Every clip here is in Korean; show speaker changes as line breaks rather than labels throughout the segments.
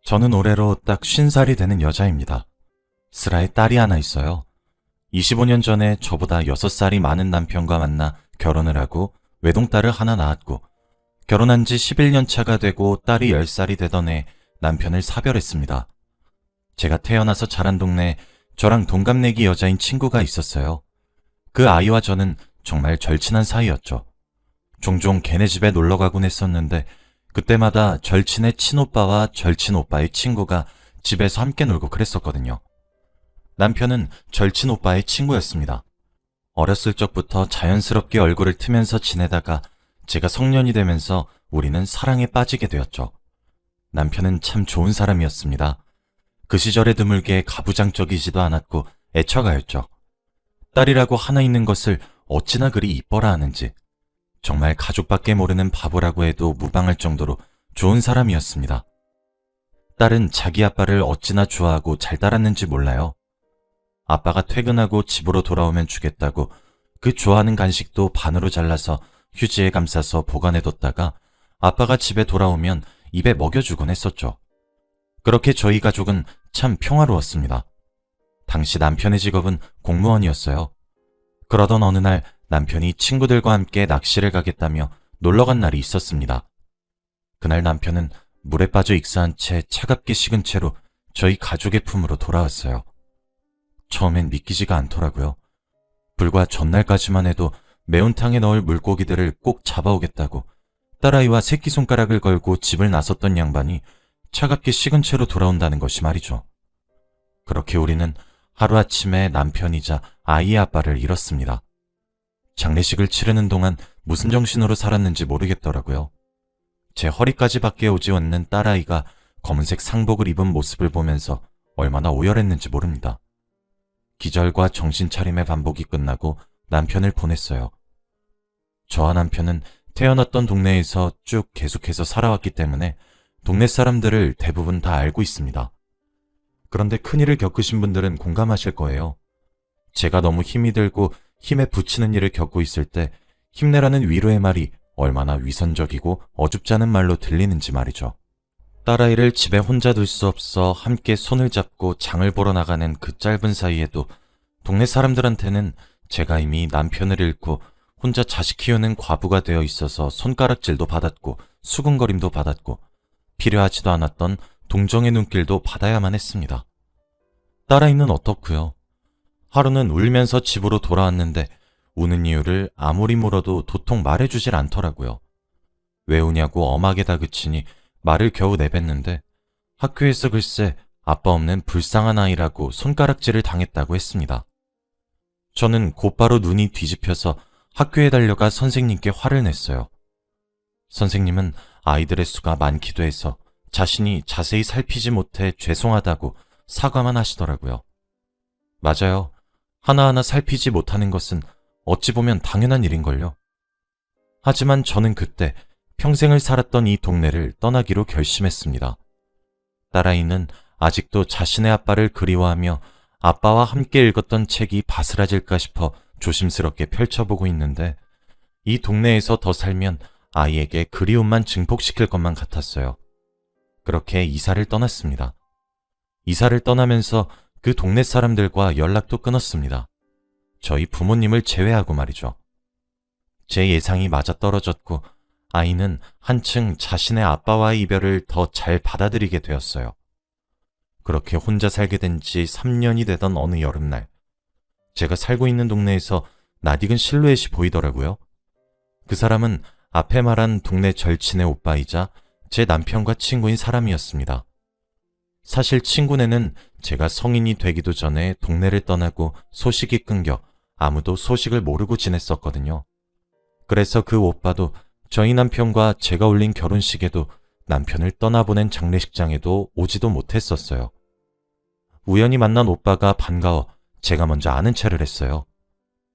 저는 올해로 딱 50살이 되는 여자입니다. 슬아에 딸이 하나 있어요. 25년 전에 저보다 6살이 많은 남편과 만나 결혼을 하고 외동딸을 하나 낳았고, 결혼한 지 11년 차가 되고 딸이 10살이 되던 해 남편을 사별했습니다. 제가 태어나서 자란 동네에 저랑 동갑내기 여자인 친구가 있었어요. 그 아이와 저는 정말 절친한 사이였죠. 종종 걔네 집에 놀러 가곤 했었는데, 그때마다 절친의 친오빠와 절친 오빠의 친구가 집에서 함께 놀고 그랬었거든요. 남편은 절친 오빠의 친구였습니다. 어렸을 적부터 자연스럽게 얼굴을 트면서 지내다가 제가 성년이 되면서 우리는 사랑에 빠지게 되었죠. 남편은 참 좋은 사람이었습니다. 그 시절에 드물게 가부장적이지도 않았고 애처가였죠. 딸이라고 하나 있는 것을 어찌나 그리 이뻐라 하는지, 정말 가족밖에 모르는 바보라고 해도 무방할 정도로 좋은 사람이었습니다. 딸은 자기 아빠를 어찌나 좋아하고 잘 따랐는지 몰라요. 아빠가 퇴근하고 집으로 돌아오면 주겠다고 그 좋아하는 간식도 반으로 잘라서 휴지에 감싸서 보관해뒀다가 아빠가 집에 돌아오면 입에 먹여주곤 했었죠. 그렇게 저희 가족은 참 평화로웠습니다. 당시 남편의 직업은 공무원이었어요. 그러던 어느 날 남편이 친구들과 함께 낚시를 가겠다며 놀러간 날이 있었습니다. 그날 남편은 물에 빠져 익사한 채 차갑게 식은 채로 저희 가족의 품으로 돌아왔어요. 처음엔 믿기지가 않더라고요. 불과 전날까지만 해도 매운탕에 넣을 물고기들을 꼭 잡아오겠다고 딸아이와 새끼손가락을 걸고 집을 나섰던 양반이 차갑게 식은 채로 돌아온다는 것이 말이죠. 그렇게 우리는 하루아침에 남편이자 아이의 아빠를 잃었습니다. 장례식을 치르는 동안 무슨 정신으로 살았는지 모르겠더라고요. 제 허리까지 밖에 오지 않는 딸아이가 검은색 상복을 입은 모습을 보면서 얼마나 오열했는지 모릅니다. 기절과 정신차림의 반복이 끝나고 남편을 보냈어요. 저와 남편은 태어났던 동네에서 쭉 계속해서 살아왔기 때문에 동네 사람들을 대부분 다 알고 있습니다. 그런데 큰일을 겪으신 분들은 공감하실 거예요. 제가 너무 힘이 들고 힘에 부치는 일을 겪고 있을 때 힘내라는 위로의 말이 얼마나 위선적이고 어줍지 않은 말로 들리는지 말이죠. 딸아이를 집에 혼자 둘 수 없어 함께 손을 잡고 장을 보러 나가는 그 짧은 사이에도 동네 사람들한테는 제가 이미 남편을 잃고 혼자 자식 키우는 과부가 되어 있어서 손가락질도 받았고 수군거림도 받았고 필요하지도 않았던 동정의 눈길도 받아야만 했습니다. 딸아이는 어떻고요? 하루는 울면서 집으로 돌아왔는데 우는 이유를 아무리 물어도 도통 말해주질 않더라고요. 왜 우냐고 엄하게 다그치니 말을 겨우 내뱉는데 학교에서 글쎄 아빠 없는 불쌍한 아이라고 손가락질을 당했다고 했습니다. 저는 곧바로 눈이 뒤집혀서 학교에 달려가 선생님께 화를 냈어요. 선생님은 아이들의 수가 많기도 해서 자신이 자세히 살피지 못해 죄송하다고 사과만 하시더라고요. 맞아요. 하나하나 살피지 못하는 것은 어찌 보면 당연한 일인걸요. 하지만 저는 그때 평생을 살았던 이 동네를 떠나기로 결심했습니다. 딸아이는 아직도 자신의 아빠를 그리워하며 아빠와 함께 읽었던 책이 바스라질까 싶어 조심스럽게 펼쳐보고 있는데, 이 동네에서 더 살면 아이에게 그리움만 증폭시킬 것만 같았어요. 그렇게 이사를 떠났습니다. 이사를 떠나면서 그 동네 사람들과 연락도 끊었습니다. 저희 부모님을 제외하고 말이죠. 제 예상이 맞아떨어졌고 아이는 한층 자신의 아빠와의 이별을 더 잘 받아들이게 되었어요. 그렇게 혼자 살게 된 지 3년이 되던 어느 여름날, 제가 살고 있는 동네에서 낯익은 실루엣이 보이더라고요. 그 사람은 앞에 말한 동네 절친의 오빠이자 제 남편과 친구인 사람이었습니다. 사실 친구네는 제가 성인이 되기도 전에 동네를 떠나고 소식이 끊겨 아무도 소식을 모르고 지냈었거든요. 그래서 그 오빠도 저희 남편과 제가 올린 결혼식에도 남편을 떠나보낸 장례식장에도 오지도 못했었어요. 우연히 만난 오빠가 반가워 제가 먼저 아는 체를 했어요.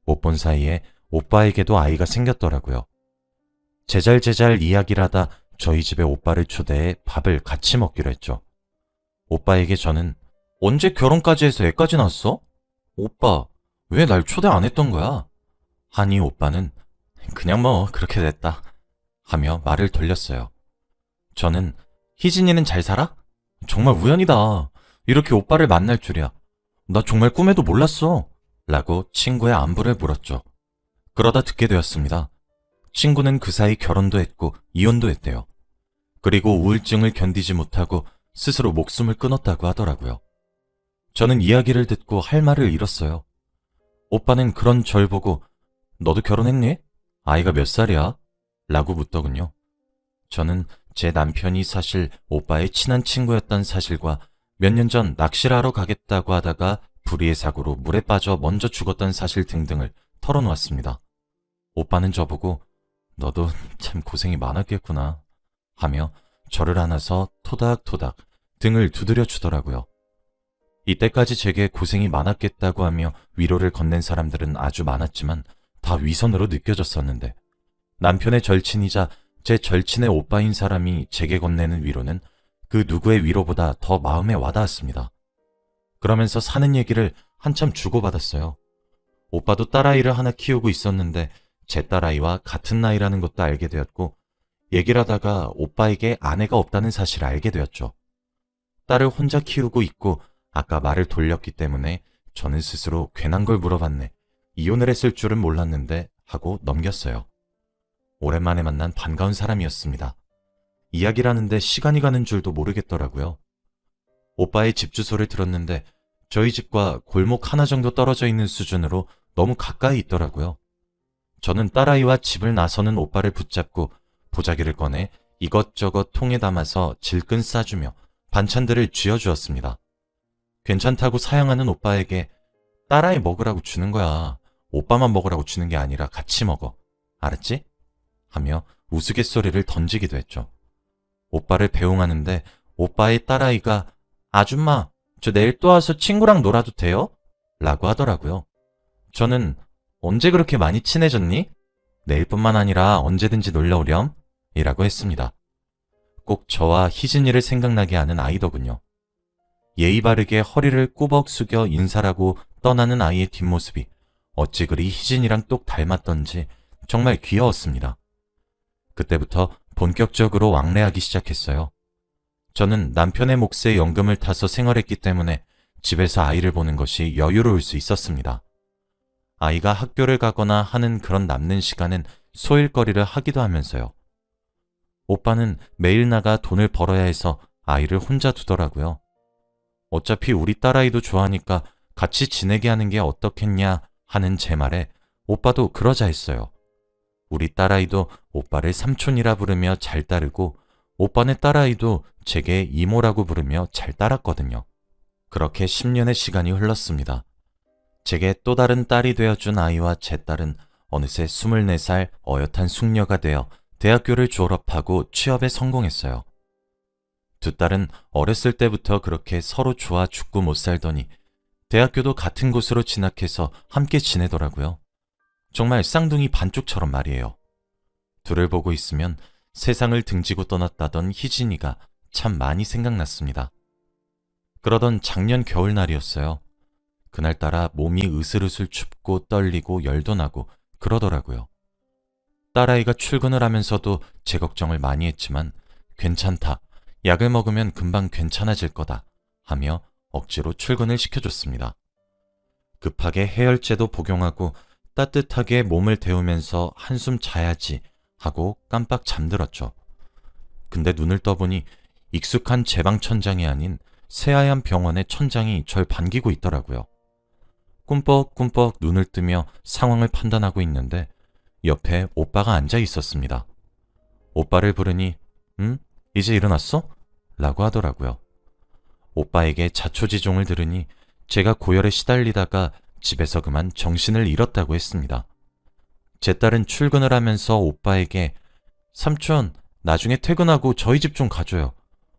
못 본 사이에 오빠에게도 아이가 생겼더라고요. 제잘제잘 이야기를 하다 저희 집에 오빠를 초대해 밥을 같이 먹기로 했죠. 오빠에게 저는 언제 결혼까지 해서 애까지 낳았어? 오빠, 왜 날 초대 안 했던 거야? 하니 오빠는 그냥 뭐 그렇게 됐다 하며 말을 돌렸어요. 저는 희진이는 잘 살아? 정말 우연이다. 이렇게 오빠를 만날 줄이야. 나 정말 꿈에도 몰랐어. 라고 친구의 안부를 물었죠. 그러다 듣게 되었습니다. 친구는 그 사이 결혼도 했고 이혼도 했대요. 그리고 우울증을 견디지 못하고 스스로 목숨을 끊었다고 하더라고요. 저는 이야기를 듣고 할 말을 잃었어요. 오빠는 그런 절 보고 너도 결혼했니? 아이가 몇 살이야? 라고 묻더군요. 저는 제 남편이 사실 오빠의 친한 친구였던 사실과 몇 년 전 낚시를 하러 가겠다고 하다가 불의의 사고로 물에 빠져 먼저 죽었던 사실 등등을 털어놓았습니다. 오빠는 저보고 너도 참 고생이 많았겠구나 하며 저를 안아서 토닥토닥 등을 두드려 주더라고요. 이때까지 제게 고생이 많았겠다고 하며 위로를 건넨 사람들은 아주 많았지만 다 위선으로 느껴졌었는데 남편의 절친이자 제 절친의 오빠인 사람이 제게 건네는 위로는 그 누구의 위로보다 더 마음에 와닿았습니다. 그러면서 사는 얘기를 한참 주고받았어요. 오빠도 딸아이를 하나 키우고 있었는데 제 딸아이와 같은 나이라는 것도 알게 되었고 얘기를 하다가 오빠에게 아내가 없다는 사실을 알게 되었죠. 딸을 혼자 키우고 있고 아까 말을 돌렸기 때문에 저는 스스로 괜한 걸 물어봤네. 이혼을 했을 줄은 몰랐는데 하고 넘겼어요. 오랜만에 만난 반가운 사람이었습니다. 이야기를 하는데 시간이 가는 줄도 모르겠더라고요. 오빠의 집 주소를 들었는데 저희 집과 골목 하나 정도 떨어져 있는 수준으로 너무 가까이 있더라고요. 저는 딸아이와 집을 나서는 오빠를 붙잡고 보자기를 꺼내 이것저것 통에 담아서 질끈 싸주며 반찬들을 쥐어주었습니다. 괜찮다고 사양하는 오빠에게 딸아이 먹으라고 주는 거야. 오빠만 먹으라고 주는 게 아니라 같이 먹어. 알았지? 하며 우스갯소리를 던지기도 했죠. 오빠를 배웅하는데 오빠의 딸아이가 아줌마, 저 내일 또 와서 친구랑 놀아도 돼요? 라고 하더라고요. 저는 언제 그렇게 많이 친해졌니? 내일뿐만 아니라 언제든지 놀러오렴? 이라고 했습니다. 꼭 저와 희진이를 생각나게 하는 아이더군요. 예의 바르게 허리를 꾸벅 숙여 인사라고 떠나는 아이의 뒷모습이 어찌 그리 희진이랑 똑 닮았던지 정말 귀여웠습니다. 그때부터 본격적으로 왕래하기 시작했어요. 저는 남편의 몫에 연금을 타서 생활했기 때문에 집에서 아이를 보는 것이 여유로울 수 있었습니다. 아이가 학교를 가거나 하는 그런 남는 시간엔 소일거리를 하기도 하면서요. 오빠는 매일 나가 돈을 벌어야 해서 아이를 혼자 두더라고요. 어차피 우리 딸아이도 좋아하니까 같이 지내게 하는 게 어떻겠냐 하는 제 말에 오빠도 그러자 했어요. 우리 딸아이도 오빠를 삼촌이라 부르며 잘 따르고 오빠네 딸아이도 제게 이모라고 부르며 잘 따랐거든요. 그렇게 10년의 시간이 흘렀습니다. 제게 또 다른 딸이 되어준 아이와 제 딸은 어느새 24살 어엿한 숙녀가 되어 대학교를 졸업하고 취업에 성공했어요. 두 딸은 어렸을 때부터 그렇게 서로 좋아 죽고 못 살더니 대학교도 같은 곳으로 진학해서 함께 지내더라고요. 정말 쌍둥이 반쪽처럼 말이에요. 둘을 보고 있으면 세상을 등지고 떠났다던 희진이가 참 많이 생각났습니다. 그러던 작년 겨울날이었어요. 그날따라 몸이 으슬으슬 춥고 떨리고 열도 나고 그러더라고요. 딸아이가 출근을 하면서도 제 걱정을 많이 했지만 괜찮다, 약을 먹으면 금방 괜찮아질 거다 하며 억지로 출근을 시켜줬습니다. 급하게 해열제도 복용하고 따뜻하게 몸을 데우면서 한숨 자야지 하고 깜빡 잠들었죠. 근데 눈을 떠보니 익숙한 제 방 천장이 아닌 새하얀 병원의 천장이 절 반기고 있더라고요. 꿈뻑꿈뻑 눈을 뜨며 상황을 판단하고 있는데 옆에 오빠가 앉아 있었습니다. 오빠를 부르니 이제 일어났어? 라고 하더라고요. 오빠에게 자초지종을 들으니 제가 고열에 시달리다가 집에서 그만 정신을 잃었다고 했습니다. 제 딸은 출근을 하면서 오빠에게 삼촌, 나중에 퇴근하고 저희 집 좀 가줘요.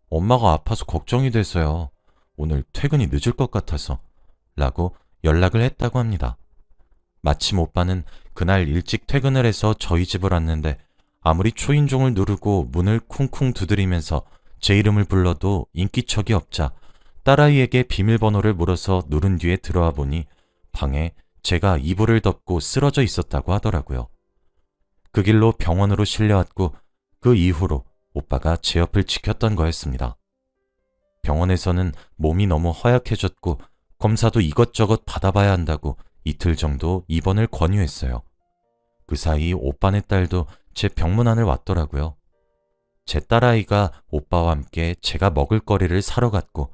엄마가 아파서 걱정이 돼서요. 오늘 퇴근이 늦을 것 같아서 라고 연락을 했다고 합니다. 마침 오빠는 그날 일찍 퇴근을 해서 저희 집을 왔는데 아무리 초인종을 누르고 문을 쿵쿵 두드리면서 제 이름을 불러도 인기척이 없자 딸아이에게 비밀번호를 물어서 누른 뒤에 들어와 보니 방에 제가 이불을 덮고 쓰러져 있었다고 하더라고요. 그 길로 병원으로 실려왔고 그 이후로 오빠가 제 옆을 지켰던 거였습니다. 병원에서는 몸이 너무 허약해졌고 검사도 이것저것 받아봐야 한다고 이틀 정도 입원을 권유했어요. 그 사이 오빠네 딸도 제 병문안을 왔더라고요. 제 딸아이가 오빠와 함께 제가 먹을 거리를 사러 갔고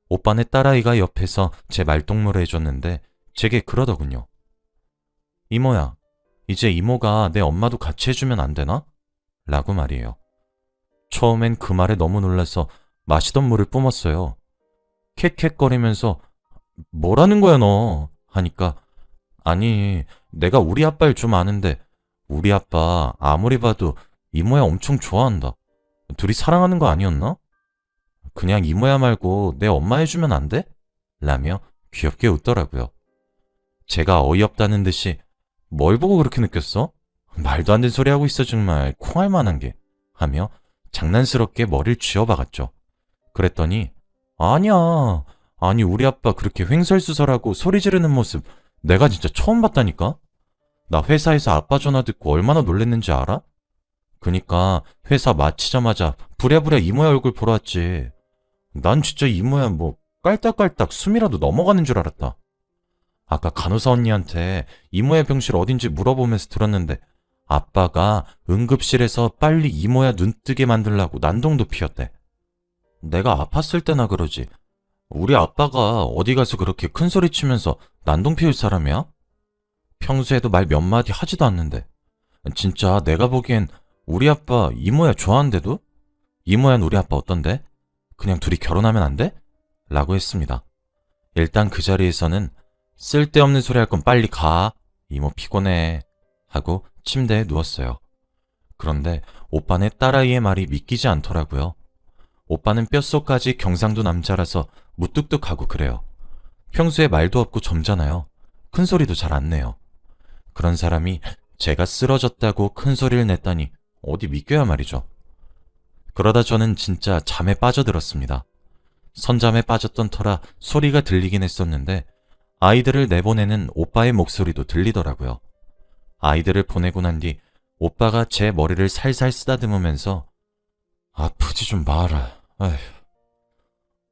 오빠네 딸아이가 옆에서 제 말동무를 해줬는데 제게 그러더군요. 이모야, 이제 이모가 내 엄마도 같이 해주면 안 되나? 라고 말이에요. 처음엔 그 말에 너무 놀라서 마시던 물을 뿜었어요. 캣캣거리면서 뭐라는 거야 너? 하니까 아니 내가 우리 아빠를 좀 아는데 우리 아빠 아무리 봐도 이모야 엄청 좋아한다. 둘이 사랑하는 거 아니었나? 그냥 이모야 말고 내 엄마 해주면 안 돼? 라며 귀엽게 웃더라고요. 제가 어이없다는 듯이 뭘 보고 그렇게 느꼈어? 말도 안 되는 소리 하고 있어 정말 콩할 만한 게 하며 장난스럽게 머리를 쥐어박았죠. 그랬더니 아니야. 아니 우리 아빠 그렇게 횡설수설하고 소리 지르는 모습 내가 진짜 처음 봤다니까? 나 회사에서 아빠 전화 듣고 얼마나 놀랬는지 알아? 그니까 회사 마치자마자 부랴부랴 이모야 얼굴 보러 왔지. 난 진짜 이모야 뭐 깔딱깔딱 숨이라도 넘어가는 줄 알았다. 아까 간호사 언니한테 이모야 병실 어딘지 물어보면서 들었는데 아빠가 응급실에서 빨리 이모야 눈 뜨게 만들라고 난동도 피웠대. 내가 아팠을 때나 그러지. 우리 아빠가 어디 가서 그렇게 큰 소리 치면서 난동 피울 사람이야? 평소에도 말 몇 마디 하지도 않는데. 진짜 내가 보기엔 우리 아빠 이모야 좋아한대도? 이모야는 우리 아빠 어떤데? 그냥 둘이 결혼하면 안 돼? 라고 했습니다. 일단 그 자리에서는 쓸데없는 소리 할 건 빨리 가. 이모 피곤해. 하고 침대에 누웠어요. 그런데 오빠네 딸아이의 말이 믿기지 않더라고요. 오빠는 뼛속까지 경상도 남자라서 무뚝뚝하고 그래요. 평소에 말도 없고 점잖아요. 큰 소리도 잘 안 내요. 그런 사람이 제가 쓰러졌다고 큰 소리를 냈다니 어디 믿겨야 말이죠. 그러다 저는 진짜 잠에 빠져들었습니다. 선잠에 빠졌던 터라 소리가 들리긴 했었는데 아이들을 내보내는 오빠의 목소리도 들리더라고요. 아이들을 보내고 난 뒤 오빠가 제 머리를 살살 쓰다듬으면서 아프지 좀 마라. 아휴.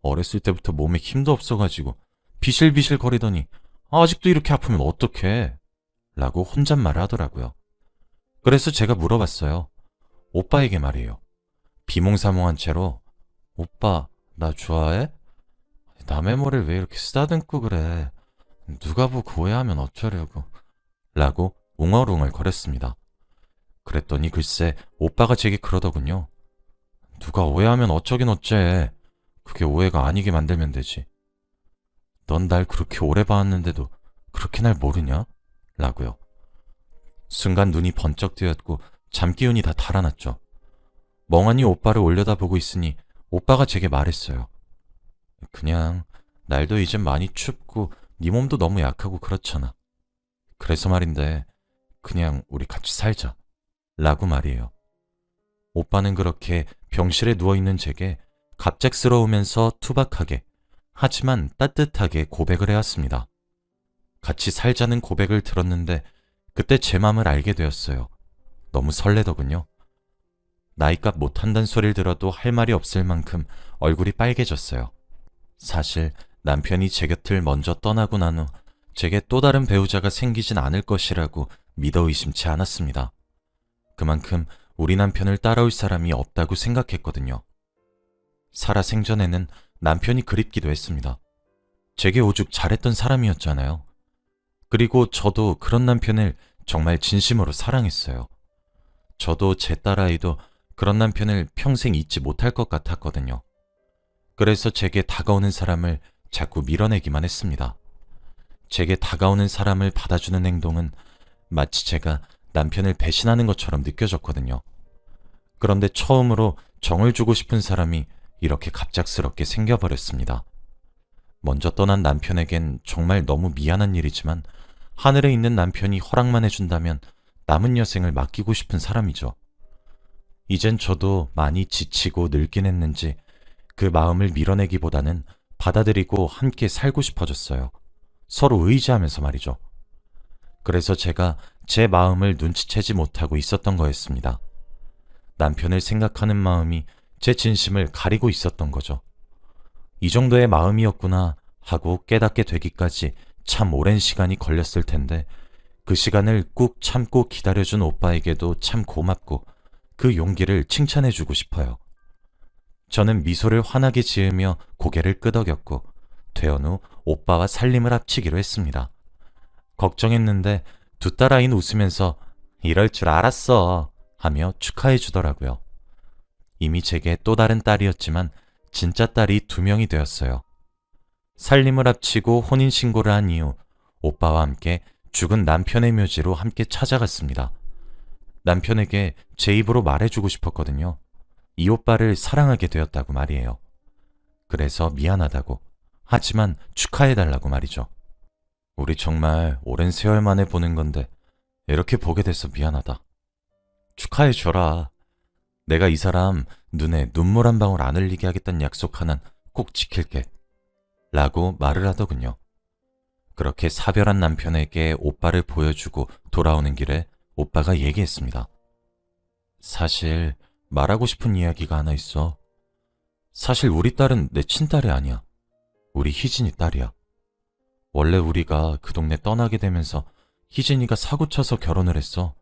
어렸을 때부터 몸에 힘도 없어가지고 비실비실 거리더니 아직도 이렇게 아프면 어떡해? 라고 혼잣말을 하더라고요. 그래서 제가 물어봤어요. 오빠에게 말이에요. 비몽사몽한 채로 오빠 나 좋아해? 남의 머리를 왜 이렇게 쓰다듬고 그래? 누가 보고 오해하면 어쩌려고? 라고 웅얼웅얼 거렸습니다. 그랬더니 글쎄 오빠가 제게 그러더군요. 누가 오해하면 어쩌긴 어째. 그게 오해가 아니게 만들면 되지. 넌 날 그렇게 오래 봐왔는데도 그렇게 날 모르냐? 라고요. 순간 눈이 번쩍 뜨였고 잠기운이 다 달아났죠. 멍하니 오빠를 올려다보고 있으니 오빠가 제게 말했어요. 그냥 날도 이젠 많이 춥고 네 몸도 너무 약하고 그렇잖아. 그래서 말인데 그냥 우리 같이 살자. 라고 말이에요. 오빠는 그렇게 병실에 누워있는 제게 갑작스러우면서 투박하게 하지만 따뜻하게 고백을 해왔습니다. 같이 살자는 고백을 들었는데 그때 제 맘을 알게 되었어요. 너무 설레더군요. 나이값 못한다는 소리를 들어도 할 말이 없을 만큼 얼굴이 빨개졌어요. 사실 남편이 제 곁을 먼저 떠나고 난 후 제게 또 다른 배우자가 생기진 않을 것이라고 믿어 의심치 않았습니다. 그만큼 우리 남편을 따라올 사람이 없다고 생각했거든요. 살아생전에는 남편이 그립기도 했습니다. 제게 오죽 잘했던 사람이었잖아요. 그리고 저도 그런 남편을 정말 진심으로 사랑했어요. 저도 제 딸아이도 그런 남편을 평생 잊지 못할 것 같았거든요. 그래서 제게 다가오는 사람을 자꾸 밀어내기만 했습니다. 제게 다가오는 사람을 받아주는 행동은 마치 제가 남편을 배신하는 것처럼 느껴졌거든요. 그런데 처음으로 정을 주고 싶은 사람이 이렇게 갑작스럽게 생겨버렸습니다. 먼저 떠난 남편에겐 정말 너무 미안한 일이지만 하늘에 있는 남편이 허락만 해준다면 남은 여생을 맡기고 싶은 사람이죠. 이젠 저도 많이 지치고 늙긴 했는지 그 마음을 밀어내기보다는 받아들이고 함께 살고 싶어졌어요. 서로 의지하면서 말이죠. 그래서 제가 제 마음을 눈치채지 못하고 있었던 거였습니다. 남편을 생각하는 마음이 제 진심을 가리고 있었던 거죠. 이 정도의 마음이었구나 하고 깨닫게 되기까지 참 오랜 시간이 걸렸을 텐데 그 시간을 꾹 참고 기다려준 오빠에게도 참 고맙고 그 용기를 칭찬해주고 싶어요. 저는 미소를 환하게 지으며 고개를 끄덕였고 퇴원 후 오빠와 살림을 합치기로 했습니다. 걱정했는데 두 딸아이는 웃으면서 이럴 줄 알았어 하며 축하해 주더라고요. 이미 제게 또 다른 딸이었지만 진짜 딸이 2명이 되었어요. 살림을 합치고 혼인신고를 한 이후 오빠와 함께 죽은 남편의 묘지로 함께 찾아갔습니다. 남편에게 제 입으로 말해주고 싶었거든요. 이 오빠를 사랑하게 되었다고 말이에요. 그래서 미안하다고, 하지만 축하해달라고 말이죠. 우리 정말 오랜 세월 만에 보는 건데 이렇게 보게 돼서 미안하다. 축하해줘라. 내가 이 사람 눈에 눈물 한 방울 안 흘리게 하겠다는 약속 하나는 꼭 지킬게. 라고 말을 하더군요. 그렇게 사별한 남편에게 오빠를 보여주고 돌아오는 길에 오빠가 얘기했습니다. 사실 말하고 싶은 이야기가 하나 있어. 사실 우리 딸은 내 친딸이 아니야. 우리 희진이 딸이야. 원래 우리가 그 동네 떠나게 되면서 희진이가 사고쳐서 결혼을 했어.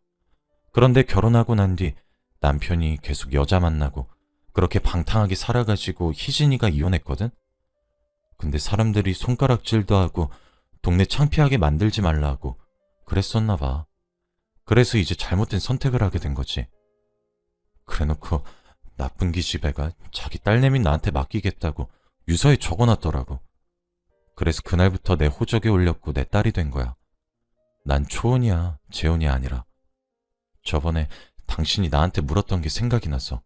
그런데 결혼하고 난 뒤 남편이 계속 여자 만나고 그렇게 방탕하게 살아가지고 희진이가 이혼했거든? 근데 사람들이 손가락질도 하고 동네 창피하게 만들지 말라고 그랬었나 봐. 그래서 이제 잘못된 선택을 하게 된 거지. 그래놓고 나쁜 기집애가 자기 딸내미 나한테 맡기겠다고 유서에 적어놨더라고. 그래서 그날부터 내 호적에 올렸고 내 딸이 된 거야. 난 초혼이야, 재혼이 아니라. 저번에 당신이 나한테 물었던 게 생각이 나서.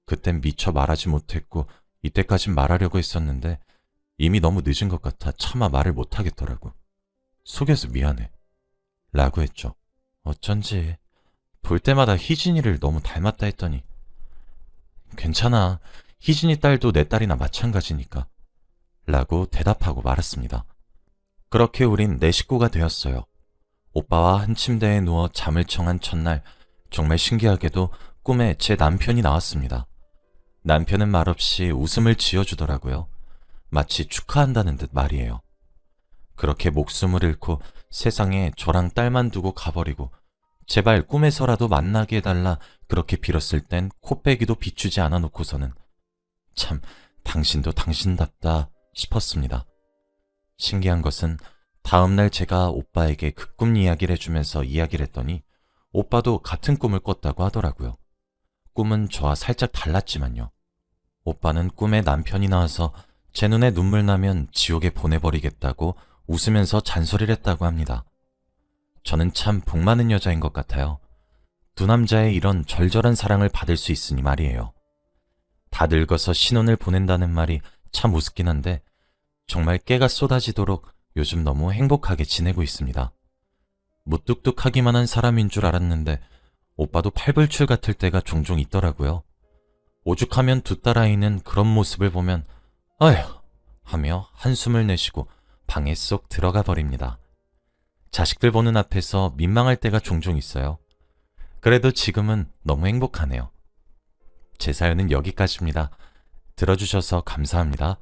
그땐 미처 말하지 못했고 이때까진 말하려고 했었는데 이미 너무 늦은 것 같아 차마 말을 못하겠더라고. 속여서 미안해. 라고 했죠. 어쩐지 볼 때마다 희진이를 너무 닮았다 했더니 괜찮아. 희진이 딸도 내 딸이나 마찬가지니까. 라고 대답하고 말았습니다. 그렇게 우린 내 식구가 되었어요. 오빠와 한 침대에 누워 잠을 청한 첫날 정말 신기하게도 꿈에 제 남편이 나왔습니다. 남편은 말없이 웃음을 지어주더라고요. 마치 축하한다는 듯 말이에요. 그렇게 목숨을 잃고 세상에 저랑 딸만 두고 가버리고 제발 꿈에서라도 만나게 해달라 그렇게 빌었을 땐 코빼기도 비추지 않아 놓고서는 참 당신도 당신답다 싶었습니다. 신기한 것은 다음날 제가 오빠에게 그 꿈 이야기를 해주면서 이야기를 했더니 오빠도 같은 꿈을 꿨다고 하더라고요. 꿈은 저와 살짝 달랐지만요. 오빠는 꿈에 남편이 나와서 제 눈에 눈물 나면 지옥에 보내버리겠다고 웃으면서 잔소리를 했다고 합니다. 저는 참 복 많은 여자인 것 같아요. 두 남자의 이런 절절한 사랑을 받을 수 있으니 말이에요. 다 늙어서 신혼을 보낸다는 말이 참 우습긴 한데 정말 깨가 쏟아지도록 요즘 너무 행복하게 지내고 있습니다. 무뚝뚝하기만 한 사람인 줄 알았는데 오빠도 팔불출 같을 때가 종종 있더라고요. 오죽하면 두 딸아이는 그런 모습을 보면 아휴 하며 한숨을 내쉬고 방에 쏙 들어가 버립니다. 자식들 보는 앞에서 민망할 때가 종종 있어요. 그래도 지금은 너무 행복하네요. 제 사연은 여기까지입니다. 들어주셔서 감사합니다.